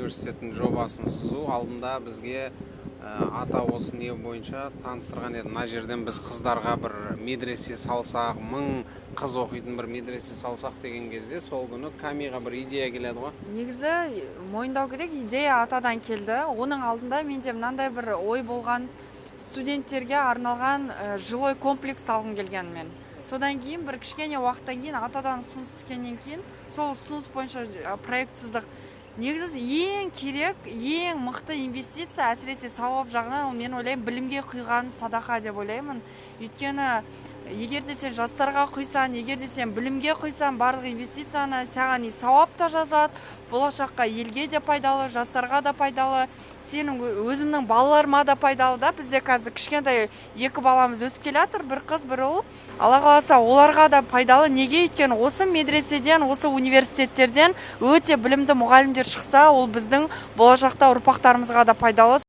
университетінің жобасын сызу алдында бізге ата осы не бойынша таныстырған еді. Мына жерден біз қыздарға бір медресе салсақ, 1000 қыз оқитын бір медресе салсақ деген кезде сол күні Камиға бір идея келеді ғой. Негізі мойындау керек, идея атадан келді. Оның алдында менде мынандай бір ой болған, студенттерге арналған жилой комплекс салғым келген мен. Содан кейін бір кішкене уақыттан кейін атадан ұсыныс түскеннен кейін сол ұсыныс бойынша проект сыздық. Негізі ең керек, ең мықты инвестиция, әсіресе сауап жағынан, мен ойлаймын, білімге құйған садақа деп ойлаймын. Өйткені егер де сен жастарға құйсан, егер де сен білімге құйсан, барлық инвестицияны саған сауап та жазады, болашаққа елге де пайдалы, жастарға да пайдалы, сенің өзімнің балаларыма да пайдалы да. Бізде қазір кішкентай 2 баламыз өсіп келе жатыр, бір қыз, бір ұл. Алла қаласа оларға да пайдалы. Неге? Өйткені осы медреседен, осы университеттерден өте білімді мұғалімдер шықса, ол біздің болашақта ұрпақтарымызға да пайдалы.